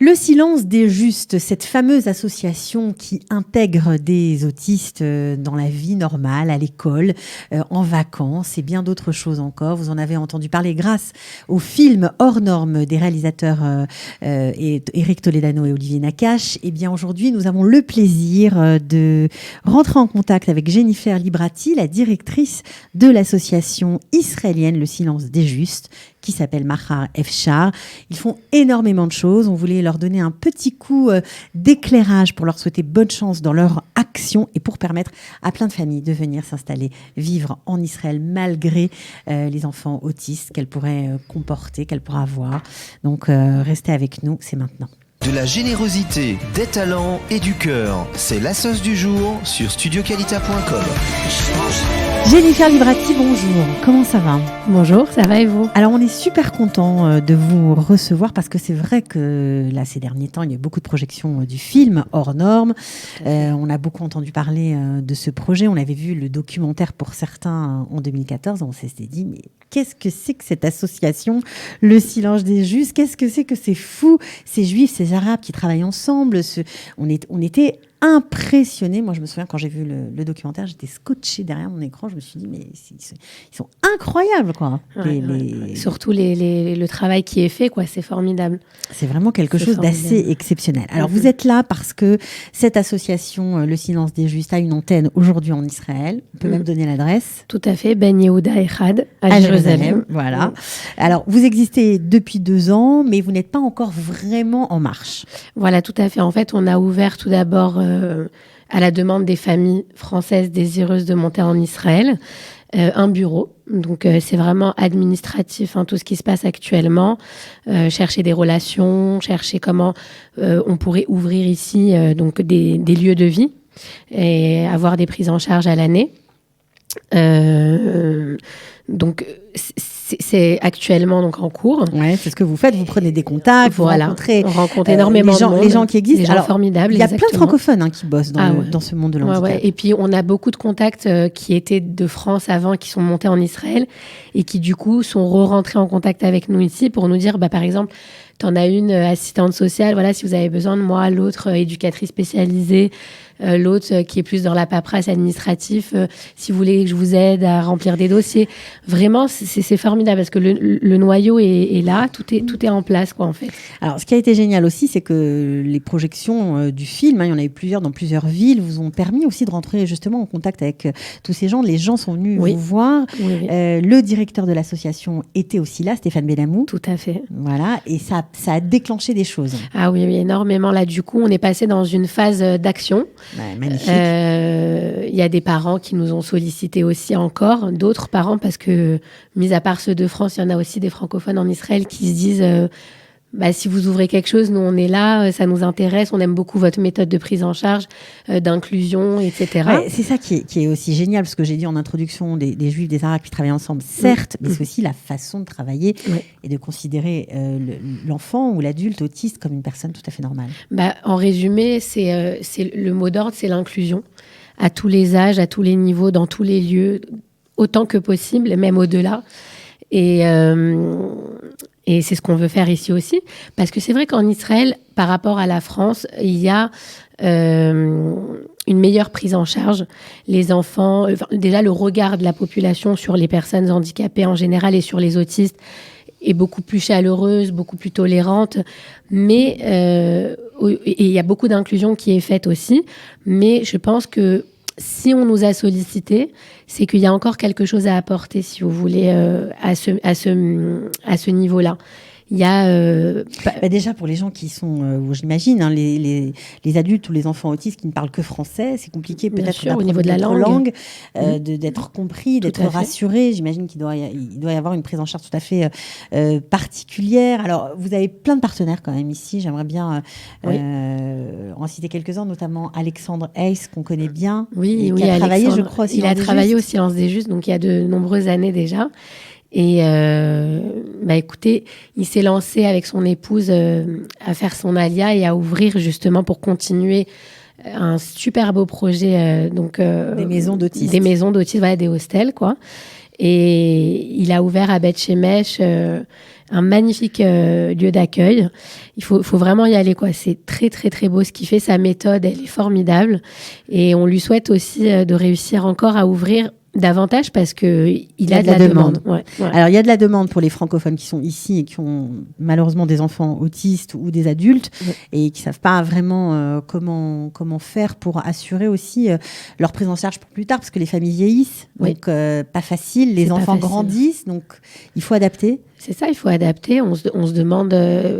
Le silence des justes, cette fameuse association qui intègre des autistes dans la vie normale, à l'école, en vacances et bien d'autres choses encore. Vous en avez entendu parler grâce au film Hors Normes des réalisateurs Éric Toledano et Olivier Nakache. Et bien aujourd'hui, nous avons le plaisir de rentrer en contact avec Jennifer Librati, la directrice de l'association israélienne Le Silence des Justes, qui s'appelle Mahar Efshar. Ils font énormément de choses. On voulait leur donner un petit coup d'éclairage pour leur souhaiter bonne chance dans leur action et pour permettre à plein de familles de venir s'installer, vivre en Israël malgré les enfants autistes qu'elles pourraient comporter, qu'elles pourraient avoir. Donc restez avec nous, c'est maintenant. De la générosité, des talents et du cœur. C'est la sauce du jour sur studioqualita.com. Jennifer Librati, bonjour. Comment ça va ? Bonjour, ça va et vous ? Alors, on est super content de vous recevoir parce que c'est vrai que là, ces derniers temps, il y a eu beaucoup de projections du film Hors Normes. On a beaucoup entendu parler de ce projet. On avait vu le documentaire pour certains en 2014. On s'est dit, mais qu'est-ce que c'est que cette association, Le Silence des Justes ? Qu'est-ce que c'est que ces fous, ces juifs, ces arabes qui travaillent ensemble ? On était impressionnés. Moi, je me souviens quand j'ai vu le documentaire, j'étais scotchée derrière mon écran. Je me suis dit, mais ils sont incroyables, quoi. Ouais. Surtout le travail qui est fait, quoi. C'est formidable. C'est vraiment quelque chose d'assez exceptionnel. Alors, vous êtes là parce que cette association, Le Silence des Justes, a une antenne aujourd'hui en Israël. On peut même donner l'adresse. Tout à fait. Ben Yehuda Echad, à Jérusalem. Voilà. Alors, vous existez depuis 2 ans, mais vous n'êtes pas encore vraiment en marche. Voilà, tout à fait. En fait, on a ouvert tout d'abord à la demande des familles françaises désireuses de monter en Israël, un bureau. Donc, c'est vraiment administratif, tout ce qui se passe actuellement. Chercher des relations, chercher comment on pourrait ouvrir ici donc des lieux de vie et avoir des prises en charge à l'année. Donc, c'est actuellement donc en cours. Ouais, c'est ce que vous faites. Vous prenez des contacts, voilà. On rencontre énormément de monde, les gens qui existent. Des gens formidables. Il y a plein de francophones qui bossent dans ce monde de l'handicap. Ouais. Et puis, on a beaucoup de contacts qui étaient de France avant, qui sont montés en Israël et qui, du coup, sont re-rentrés en contact avec nous ici pour nous dire, par exemple, t'en as une assistante sociale, voilà, si vous avez besoin de moi, l'autre éducatrice spécialisée, l'autre qui est plus dans la paperasse administrative, si vous voulez que je vous aide à remplir des dossiers. Vraiment, c'est formidable parce que le noyau est là, tout est en place, quoi, en fait. Alors, ce qui a été génial aussi, c'est que les projections du film, il y en a eu plusieurs dans plusieurs villes, vous ont permis aussi de rentrer justement en contact avec tous ces gens. Les gens sont venus vous voir. Oui. Le directeur de l'association était aussi là, Stéphane Benamou. Tout à fait. Voilà, et ça a déclenché des choses. Ah oui, énormément. Là, du coup, on est passé dans une phase d'action. Ouais, magnifique. Il y a des parents qui nous ont sollicité aussi encore, d'autres parents, parce que, mis à part ceux de France, il y en a aussi des francophones en Israël qui se disent si vous ouvrez quelque chose, nous on est là, ça nous intéresse, on aime beaucoup votre méthode de prise en charge, d'inclusion, etc. Ouais, c'est ça qui est aussi génial, parce que j'ai dit en introduction des Juifs, des Arabes qui travaillent ensemble, certes, mais c'est aussi la façon de travailler et de considérer l'enfant ou l'adulte autiste comme une personne tout à fait normale. En résumé, c'est le mot d'ordre, c'est l'inclusion à tous les âges, à tous les niveaux, dans tous les lieux, autant que possible, même au-delà. Et c'est ce qu'on veut faire ici aussi. Parce que c'est vrai qu'en Israël, par rapport à la France, il y a une meilleure prise en charge. Les enfants, déjà le regard de la population sur les personnes handicapées en général et sur les autistes est beaucoup plus chaleureuse, beaucoup plus tolérante. Mais et il y a beaucoup d'inclusion qui est faite aussi. Mais je pense que si on nous a sollicité, c'est qu'il y a encore quelque chose à apporter, si vous voulez, à ce niveau-là. Il y a déjà pour les gens qui sont, j'imagine, les adultes ou les enfants autistes qui ne parlent que français, c'est compliqué peut-être au niveau de la langue, d'être compris, d'être rassuré. J'imagine qu'il doit y avoir une prise en charge tout à fait particulière. Alors, vous avez plein de partenaires quand même ici. J'aimerais bien en citer quelques-uns, notamment Alexandre Heiss, qu'on connaît bien, qui a travaillé, je crois, il a travaillé au Silence des Justes, donc il y a de nombreuses années déjà. Et écoutez, il s'est lancé avec son épouse à faire son alia et à ouvrir justement pour continuer un super beau projet. Des maisons d'autistes. Des maisons d'autistes, des hostels, quoi. Et il a ouvert à Beth Shemesh un magnifique lieu d'accueil. Il faut vraiment y aller, quoi. C'est très, très, très beau ce qu'il fait. Sa méthode, elle est formidable. Et on lui souhaite aussi de réussir encore à ouvrir davantage parce qu'il a de la demande. Ouais. Alors, il y a de la demande pour les francophones qui sont ici et qui ont malheureusement des enfants autistes ou des adultes et qui ne savent pas vraiment comment faire pour assurer aussi leur prise en charge pour plus tard parce que les familles vieillissent, donc pas facile. Les enfants grandissent, donc il faut adapter. C'est ça, il faut adapter. On se demande,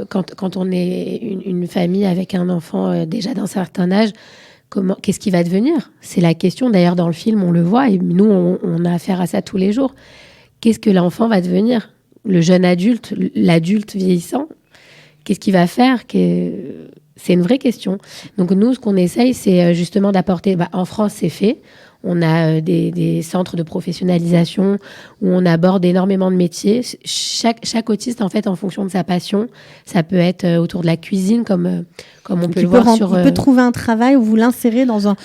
quand on est une famille avec un enfant déjà d'un certain âge, qu'est-ce qui va devenir ? C'est la question. D'ailleurs, dans le film, on le voit. Et nous, on a affaire à ça tous les jours. Qu'est-ce que l'enfant va devenir ? Le jeune adulte, l'adulte vieillissant, qu'est-ce qu'il va faire ? C'est une vraie question. Donc, nous, ce qu'on essaye, c'est justement d'apporter... en France, c'est fait. On a des centres de professionnalisation où on aborde énormément de métiers. Chaque autiste, en fait, en fonction de sa passion, ça peut être autour de la cuisine, comme on peut le voir sur... Il peut trouver un travail où vous l'insérez dans une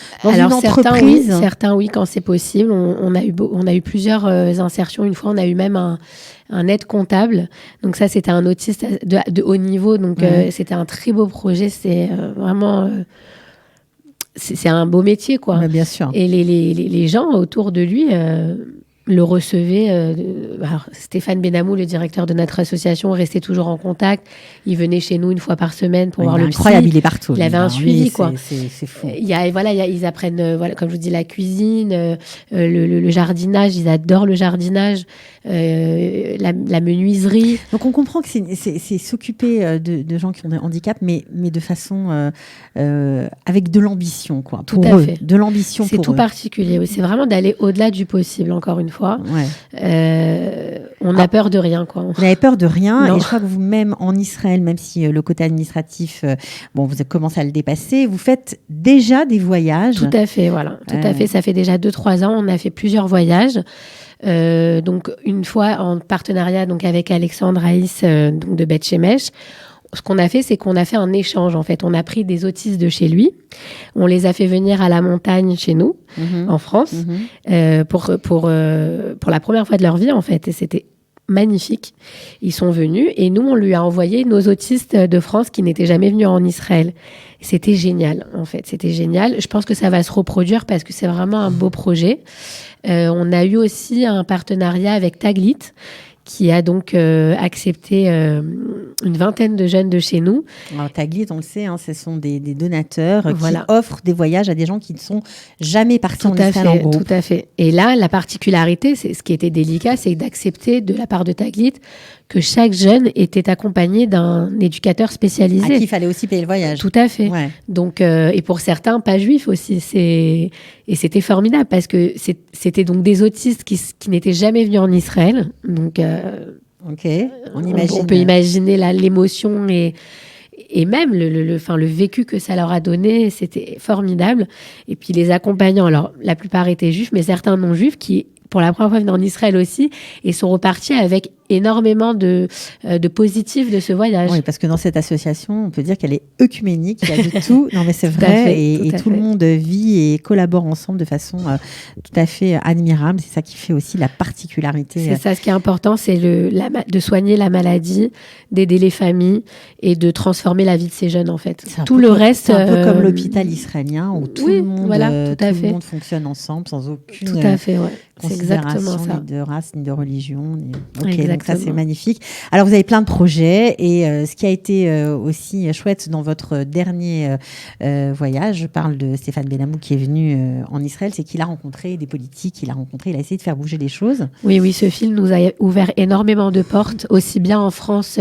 entreprise. Certains, oui, quand c'est possible. On a eu plusieurs insertions. Une fois, on a eu même un aide comptable. Donc ça, c'était un autiste de haut niveau. Donc c'était un très beau projet. C'est vraiment... c'est un beau métier, quoi. Mais bien sûr. Et les gens autour de lui le recevaient. Alors, Stéphane Benamou, le directeur de notre association, restait toujours en contact. Il venait chez nous une fois par semaine pour voir le psy. Incroyable, il est partout. Il avait un suivi, quoi. C'est fou. Ils apprennent, comme je vous dis, la cuisine, le jardinage. Ils adorent le jardinage, la menuiserie. Donc, on comprend que c'est s'occuper de gens qui ont des handicaps, mais de façon avec de l'ambition, quoi. Tout à fait. De l'ambition pour eux. C'est tout particulier. Oui. C'est vraiment d'aller au-delà du possible, encore une fois. On a peur de rien, quoi. Vous n'avez peur de rien. Non. Et je crois que vous-même, en Israël, même si le côté administratif, vous avez commencé à le dépasser, vous faites déjà des voyages. Tout à fait, voilà. Tout à fait. Ça fait déjà 2-3 ans. On a fait plusieurs voyages. Donc, une fois en partenariat avec Alexandre Haïs de Beth Shemesh. Ce qu'on a fait, c'est qu'on a fait un échange, en fait. On a pris des autistes de chez lui. On les a fait venir à la montagne chez nous, en France, pour la première fois de leur vie, en fait. Et c'était magnifique. Ils sont venus et nous, on lui a envoyé nos autistes de France qui n'étaient jamais venus en Israël. C'était génial, en fait. C'était génial. Je pense que ça va se reproduire parce que c'est vraiment un beau projet. On a eu aussi un partenariat avec Taglit, qui a donc accepté une vingtaine de jeunes de chez nous. Alors, Taglit, on le sait, ce sont des donateurs qui offrent des voyages à des gens qui ne sont jamais partis en Israël en groupe. Tout à fait. Et là, la particularité, c'est ce qui était délicat, c'est d'accepter de la part de Taglit que chaque jeune était accompagné d'un éducateur spécialisé. À qui il fallait aussi payer le voyage. Tout à fait. Ouais. Donc, et pour certains, pas juifs aussi. Et c'était formidable parce que c'était donc des autistes qui n'étaient jamais venus en Israël. Donc, on peut imaginer l'émotion et même le vécu que ça leur a donné. C'était formidable. Et puis les accompagnants, alors la plupart étaient juifs, mais certains non juifs qui, pour la première fois, venaient en Israël aussi et sont repartis avec énormément de positifs de ce voyage. Oui, parce que dans cette association, on peut dire qu'elle est œcuménique, il y a de tout. Non, mais c'est vrai, et tout le monde vit et collabore ensemble de façon tout à fait admirable. C'est ça qui fait aussi la particularité. C'est ça, ce qui est important, c'est de soigner la maladie, d'aider les familles et de transformer la vie de ces jeunes, en fait. Tout le reste... C'est un peu comme l'hôpital israélien où tout le monde fonctionne ensemble sans aucune tout à fait, considération ni de race, ni de religion. Donc ça, c'est magnifique. Alors, vous avez plein de projets et ce qui a été aussi chouette dans votre dernier voyage, je parle de Stéphane Benamou qui est venu en Israël, c'est qu'il a rencontré des politiques, il a essayé de faire bouger les choses. Oui, ce film nous a ouvert énormément de portes, aussi bien en France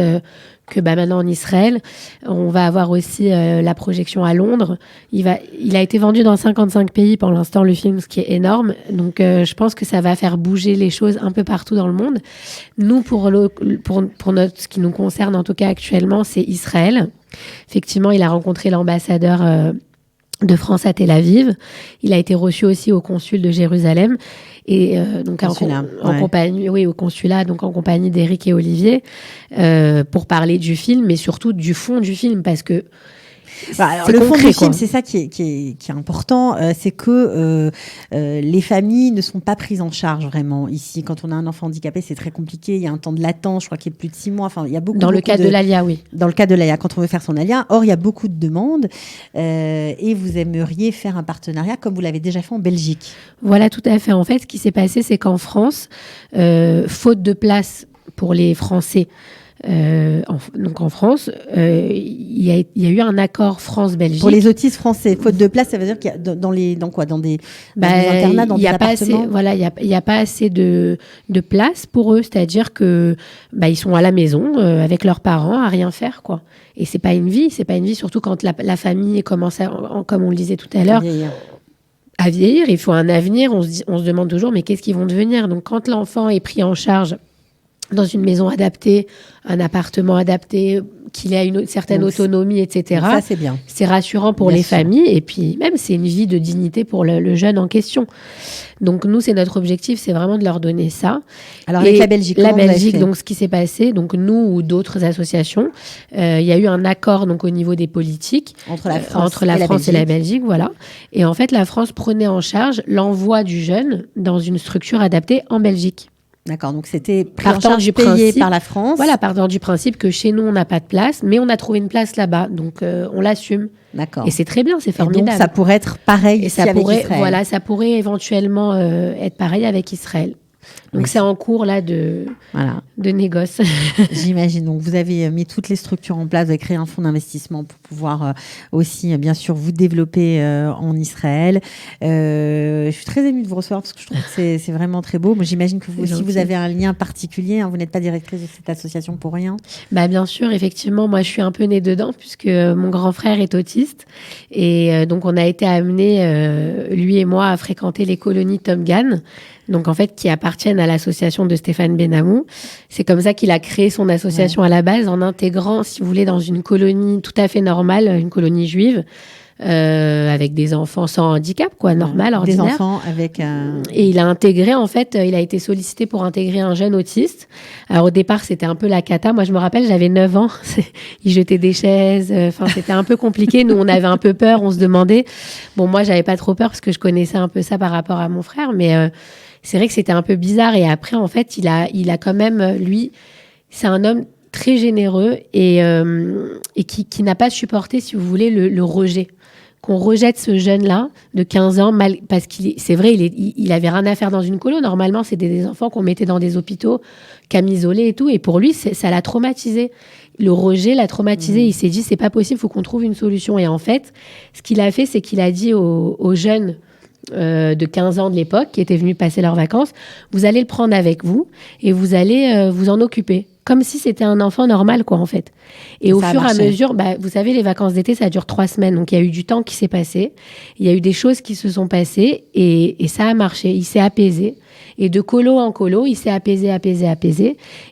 que maintenant en Israël. On va avoir aussi la projection à Londres. Il a été vendu dans 55 pays pour l'instant, le film, ce qui est énorme. Donc, je pense que ça va faire bouger les choses un peu partout dans le monde. Nous, pour ce qui nous concerne, en tout cas actuellement, c'est Israël. Effectivement, il a rencontré l'ambassadeur de France à Tel Aviv. Il a été reçu aussi au consul de Jérusalem. Et donc en compagnie, au consulat, donc en compagnie d'Éric et Olivier, pour parler du film, mais surtout du fond du film, parce que Alors, c'est le fond concret, du film, quoi. c'est ça qui est important, c'est que les familles ne sont pas prises en charge vraiment ici. Quand on a un enfant handicapé, c'est très compliqué. Il y a un temps de latence, je crois qu'il est de plus de 6 mois. Enfin, il y a beaucoup. Dans le cas de l'ALIA, oui. Dans le cas de l'ALIA, quand on veut faire son ALIA. Or, il y a beaucoup de demandes et vous aimeriez faire un partenariat comme vous l'avez déjà fait en Belgique. Voilà, tout à fait. En fait, ce qui s'est passé, c'est qu'en France, faute de place pour les Français, donc en France, il y a eu un accord France-Belgique. Pour les autistes français, faute de place, ça veut dire qu'il y a dans des internats, dans des appartements. Il y a pas assez de place pour eux, c'est-à-dire que ils sont à la maison avec leurs parents à rien faire, quoi. Et c'est pas une vie, surtout quand la famille commence comme on le disait tout à l'heure, à vieillir. Il faut un avenir. On se demande toujours, mais qu'est-ce qu'ils vont devenir? Donc, quand l'enfant est pris en charge dans une maison adaptée, un appartement adapté, qu'il ait une certaine autonomie, etc. Ça, c'est bien. C'est rassurant pour les familles. Et puis, même, c'est une vie de dignité pour le jeune en question. Donc, nous, c'est notre objectif, c'est vraiment de leur donner ça. Alors, avec la Belgique, donc, ce qui s'est passé, donc, nous ou d'autres associations, il y a eu un accord, donc, au niveau des politiques. Entre la France et la Belgique, voilà. Et en fait, la France prenait en charge l'envoi du jeune dans une structure adaptée en Belgique. D'accord, donc c'était payé par la France. Voilà, partant du principe que chez nous, on n'a pas de place, mais on a trouvé une place là-bas, donc on l'assume. D'accord. Et c'est très bien, c'est formidable. Et donc ça pourrait être pareil ici avec Israël. Voilà, ça pourrait éventuellement être pareil avec Israël. Donc c'est en cours là de négoce. J'imagine. Donc vous avez mis toutes les structures en place, vous avez créé un fonds d'investissement pour pouvoir aussi, bien sûr, vous développer en Israël. Je suis très émue de vous recevoir parce que je trouve que c'est vraiment très beau. Moi, j'imagine que vous aussi, vous avez un lien particulier. Hein, vous n'êtes pas directrice de cette association pour rien. Bien sûr, effectivement, moi je suis un peu née dedans puisque mon grand frère est autiste et donc on a été amenés, lui et moi, à fréquenter les colonies Tom Gann. Donc, en fait, qui appartiennent à l'association de Stéphane Benamou. C'est comme ça qu'il a créé son association à la base, en intégrant, si vous voulez, dans une colonie tout à fait normale, une colonie juive, avec des enfants sans handicap, quoi, normal, ordinaire. Des enfants avec Et il a intégré, en fait, il a été sollicité pour intégrer un jeune autiste. Alors, au départ, c'était un peu la cata. Moi, je me rappelle, j'avais 9 ans. Il jetait des chaises. Enfin, c'était un peu compliqué. Nous, on avait un peu peur. On se demandait. Bon, moi, j'avais pas trop peur parce que je connaissais un peu ça par rapport à mon frère. Mais c'est vrai que c'était un peu bizarre. Et après, en fait, il a quand même, lui, c'est un homme très généreux et qui n'a pas supporté, si vous voulez, le rejet. Qu'on rejette ce jeune-là de 15 ans, parce c'est vrai, il avait rien à faire dans une colo. Normalement, c'est des enfants qu'on mettait dans des hôpitaux, camisolés et tout. Et pour lui, ça l'a traumatisé. Le rejet l'a traumatisé. Il s'est dit, c'est pas possible, il faut qu'on trouve une solution. Et en fait, ce qu'il a fait, c'est qu'il a dit aux jeunes de 15 ans de l'époque, qui étaient venus passer leurs vacances, vous allez le prendre avec vous et vous allez vous en occuper. Comme si c'était un enfant normal, quoi, en fait. Et au fur et à mesure, vous savez, les vacances d'été, ça dure 3 semaines. Donc, il y a eu du temps qui s'est passé. Il y a eu des choses qui se sont passées et ça a marché. Il s'est apaisé. Et de colo en colo, il s'est apaisé.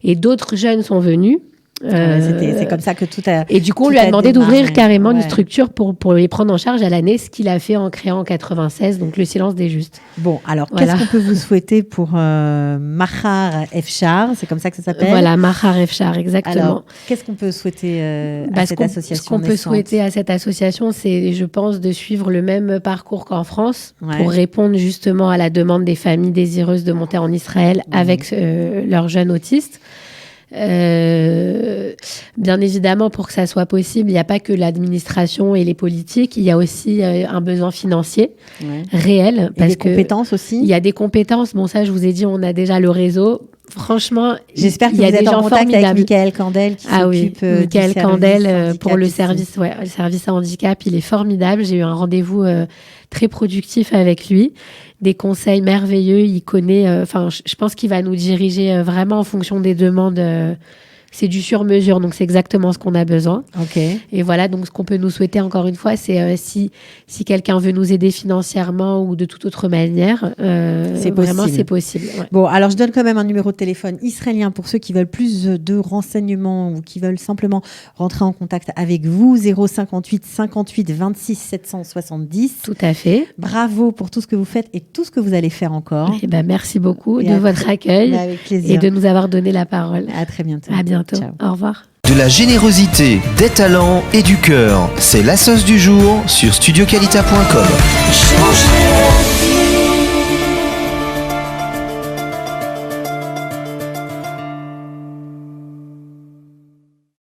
Et d'autres jeunes sont venus. C'est comme ça que tout a. Et du coup, on lui a demandé d'ouvrir carrément une structure pour les prendre en charge à l'année, ce qu'il a fait en créant en 96, donc le silence des justes. Bon, alors qu'est-ce qu'on peut vous souhaiter pour Mahar Efshar? C'est comme ça que ça s'appelle? Voilà, Mahar Efshar, exactement. Alors, qu'est-ce qu'on peut souhaiter à cette association? Ce qu'on peut souhaiter à cette association, c'est, je pense, de suivre le même parcours qu'en France pour répondre justement à la demande des familles désireuses de monter en Israël avec leurs jeunes autistes. Bien évidemment, pour que ça soit possible, il n'y a pas que l'administration et les politiques, il y a aussi un besoin financier réel. Et des compétences aussi. Il y a des compétences. Bon, ça, je vous ai dit, on a déjà le réseau. Franchement, j'espère que vous êtes en contact avec Michael Candel qui s'occupe Michael Candel pour le service à handicap. Il est formidable. J'ai eu un rendez-vous très productif avec lui. Des conseils merveilleux. Il connaît. Je pense qu'il va nous diriger vraiment en fonction des demandes. C'est du sur-mesure, donc c'est exactement ce qu'on a besoin. Et voilà, donc ce qu'on peut nous souhaiter encore une fois, c'est si quelqu'un veut nous aider financièrement ou de toute autre manière, c'est possible. Ouais. Bon, alors je donne quand même un numéro de téléphone israélien pour ceux qui veulent plus de renseignements ou qui veulent simplement rentrer en contact avec vous, 058 58 26 770. Tout à fait. Bravo pour tout ce que vous faites et tout ce que vous allez faire encore. Merci beaucoup de votre accueil avec plaisir. et de nous avoir donné la parole. À très bientôt. À bientôt. Ciao. Au revoir. De la générosité, des talents et du cœur, c'est la sauce du jour sur studioqualita.com.